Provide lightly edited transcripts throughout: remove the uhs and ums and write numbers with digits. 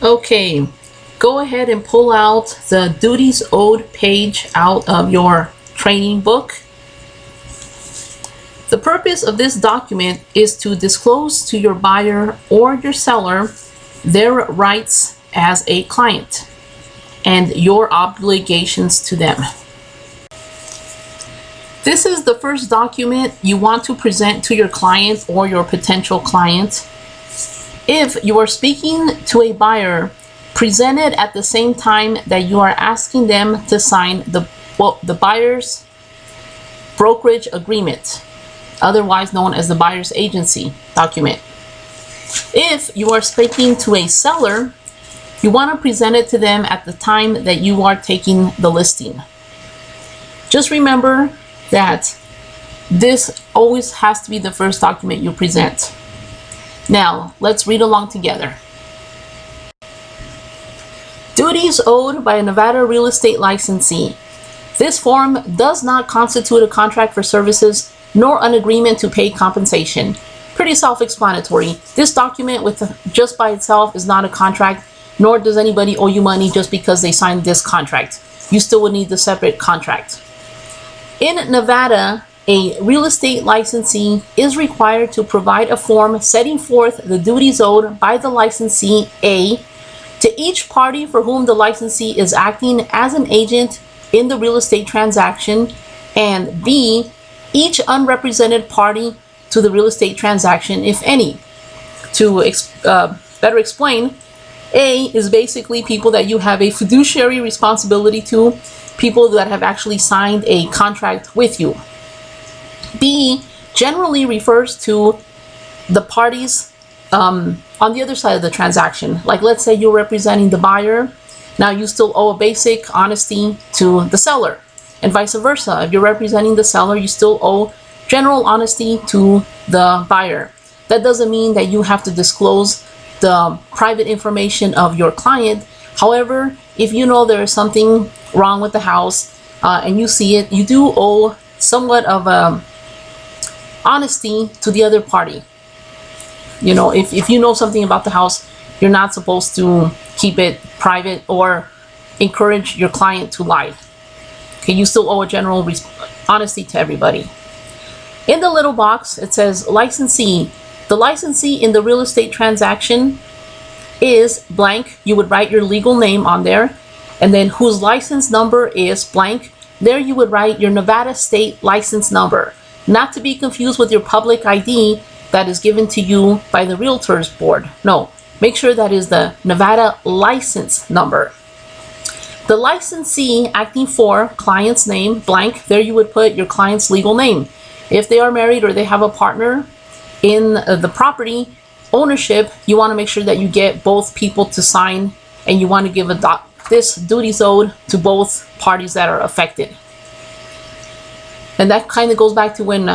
Okay, go ahead and pull out the duties owed page out of your training book. The purpose of this document is to disclose to your buyer or your seller their rights as a client and your obligations to them. This is the first document you want to present to your client or your potential client. If you are speaking to a buyer, present it at the same time that you are asking them to sign the buyer's brokerage agreement, otherwise known as the buyer's agency document. If you are speaking to a seller, you want to present it to them at the time that you are taking the listing. Just remember that this always has to be the first document you present. Now, let's read along together. Duties owed by a Nevada real estate licensee. This form does not constitute a contract for services nor an agreement to pay compensation. Pretty self-explanatory. This document just by itself is not a contract, nor does anybody owe you money just because they signed this contract. You still would need the separate contract. In Nevada, a real estate licensee is required to provide a form setting forth the duties owed by the licensee A to each party for whom the licensee is acting as an agent in the real estate transaction, and B, each unrepresented party to the real estate transaction, if any. To better explain, A is basically people that you have a fiduciary responsibility to, people that have actually signed a contract with you. B generally refers to the parties on the other side of the transaction. Like, let's say you're representing the buyer. Now you still owe a basic honesty to the seller, and vice versa. If you're representing the seller, you still owe general honesty to the buyer. That doesn't mean that you have to disclose the private information of your client. However, if you know there is something wrong with the house and you see it, you do owe somewhat of honesty to the other party. You know, if you know something about the house, you're not supposed to keep it private or encourage your client to lie. Okay, you still owe a general honesty to everybody. In the little box, it says licensee. The licensee in the real estate transaction is blank. You would write your legal name on there, and then whose license number is blank. There you would write your Nevada state license number, not to be confused with your public ID that is given to you by the Realtors Board. No, make sure that is the Nevada license number. The licensee acting for client's name, blank. There you would put your client's legal name. If they are married or they have a partner in the property ownership, you want to make sure that you get both people to sign, and you want to give this duties owed to both parties that are affected. And that kind of goes back to when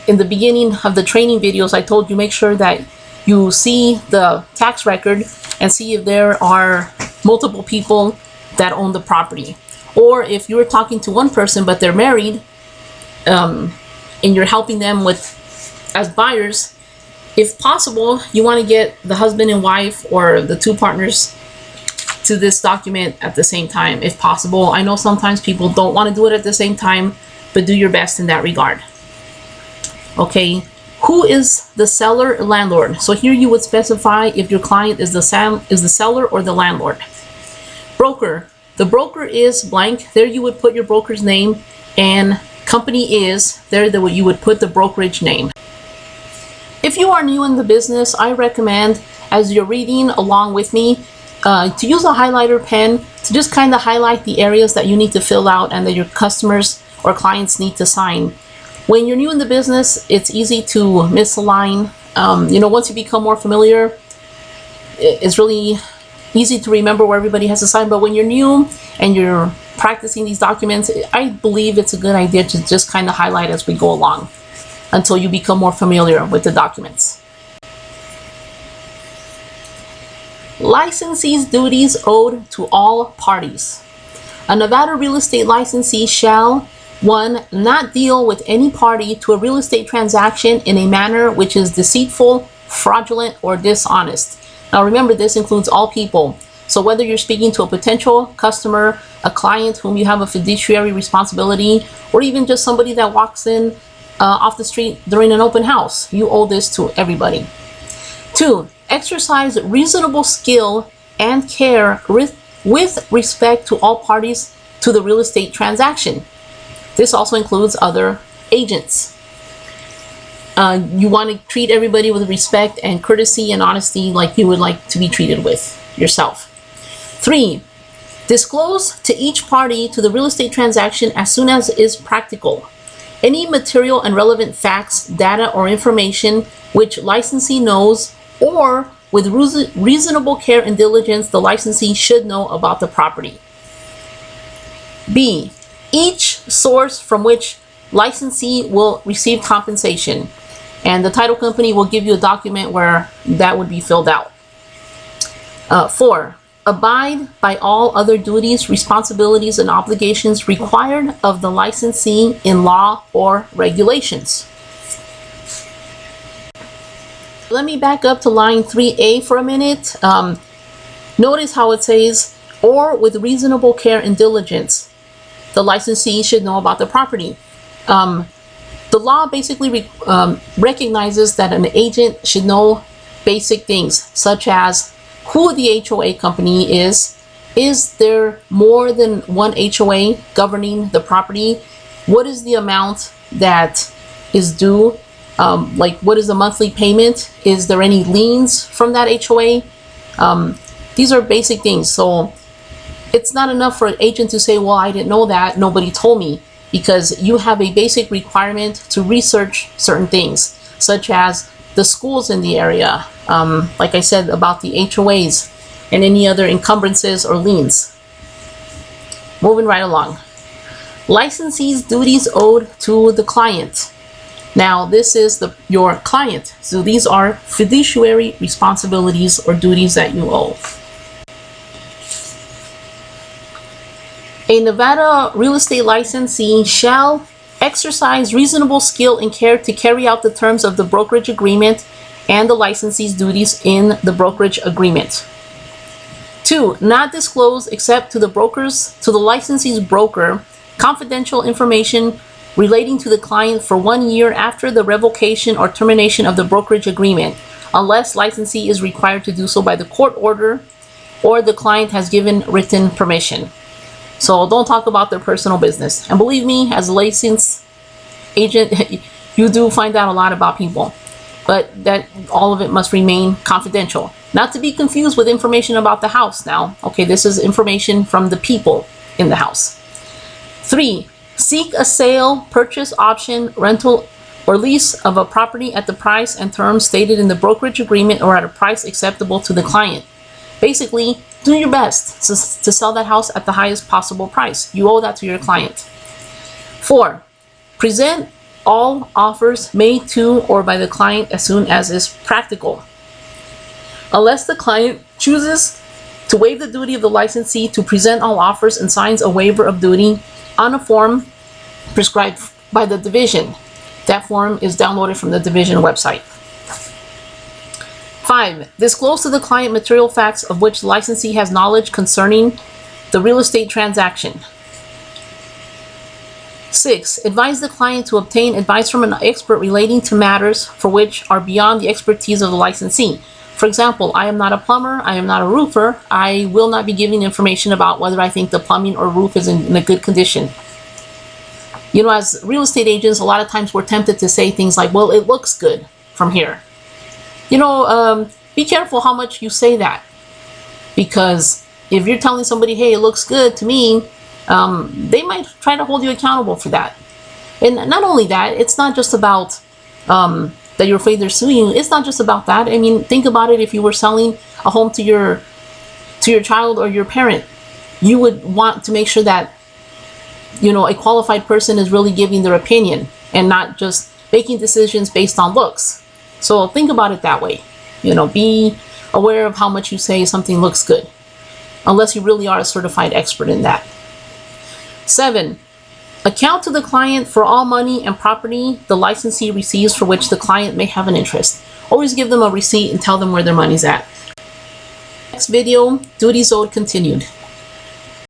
in the beginning of the training videos I told you make sure that you see the tax record and see if there are multiple people that own the property. Or if you're talking to one person but they're married, and you're helping them with as buyers, if possible, you want to get the husband and wife or the two partners to this document at the same time, if possible. I know sometimes people don't want to do it at the same time, but do your best in that regard. Okay, who is the seller or landlord? So here you would specify if your client is the seller or the landlord. Broker. The broker is blank. There you would put your broker's name, and company is there you would put the brokerage name. If you are new in the business, I recommend, as you're reading along with me, to use a highlighter pen to just kind of highlight the areas that you need to fill out and that your customers or clients need to sign. When you're new in the business, it's easy to misalign. Once you become more familiar, it's really easy to remember where everybody has to sign. But when you're new and you're practicing these documents, I believe it's a good idea to just kind of highlight as we go along until you become more familiar with the documents. Licensee's duties owed to all parties. A Nevada real estate licensee shall, 1, not deal with any party to a real estate transaction in a manner which is deceitful, fraudulent, or dishonest. Now remember, this includes all people. So whether you're speaking to a potential customer, a client whom you have a fiduciary responsibility, or even just somebody that walks in off the street during an open house, you owe this to everybody. 2, exercise reasonable skill and care with respect to all parties to the real estate transaction. This also includes other agents. You want to treat everybody with respect and courtesy and honesty like you would like to be treated with yourself. 3, disclose to each party to the real estate transaction as soon as is practical any material and relevant facts, data, or information which licensee knows, or with reasonable care and diligence the licensee should know about the property. B, each source from which licensee will receive compensation, and the title company will give you a document where that would be filled out. 4, abide by all other duties, responsibilities, and obligations required of the licensee in law or regulations. Let me back up to line 3A for a minute. Notice how it says, or with reasonable care and diligence, the licensee should know about the property. The law basically recognizes that an agent should know basic things, such as who the HOA company is there more than one HOA governing the property, what is the amount that is due, like what is the monthly payment, is there any liens from that HOA. These are basic things. So it's not enough for an agent to say, well, I didn't know that, nobody told me, because you have a basic requirement to research certain things, such as the schools in the area, like I said about the HOAs and any other encumbrances or liens. Moving right along. Licensee's duties owed to the client. Now this is your client, so these are fiduciary responsibilities or duties that you owe. A Nevada real estate licensee shall exercise reasonable skill and care to carry out the terms of the brokerage agreement and the licensee's duties in the brokerage agreement. 2, not disclose except to the licensee's broker confidential information relating to the client for 1 year after the revocation or termination of the brokerage agreement, unless licensee is required to do so by the court order or the client has given written permission. So don't talk about their personal business. And believe me, as a licensed agent, you do find out a lot about people. But that all of it must remain confidential. Not to be confused with information about the house now. Okay, this is information from the people in the house. 3, seek a sale, purchase, option, rental, or lease of a property at the price and terms stated in the brokerage agreement or at a price acceptable to the client. Basically, do your best to sell that house at the highest possible price. You owe that to your client. 4, present all offers made to or by the client as soon as is practical. Unless the client chooses to waive the duty of the licensee to present all offers and signs a waiver of duty on a form prescribed by the division. That form is downloaded from the division website. 5, disclose to the client material facts of which the licensee has knowledge concerning the real estate transaction. 6, advise the client to obtain advice from an expert relating to matters for which are beyond the expertise of the licensee. For example, I am not a plumber, I am not a roofer, I will not be giving information about whether I think the plumbing or roof is in a good condition. You know, as real estate agents, a lot of times we're tempted to say things like, well, it looks good from here. You know, be careful how much you say that, because if you're telling somebody, hey, it looks good to me, they might try to hold you accountable for that. And not only that, it's not just about that you're afraid they're suing you. It's not just about that. I mean, think about it. If you were selling a home to your child or your parent, you would want to make sure that, you know, a qualified person is really giving their opinion and not just making decisions based on looks. So think about it that way. You know, be aware of how much you say something looks good, unless you really are a certified expert in that. 7, account to the client for all money and property the licensee receives for which the client may have an interest. Always give them a receipt and tell them where their money's at. Next video, duties owed continued.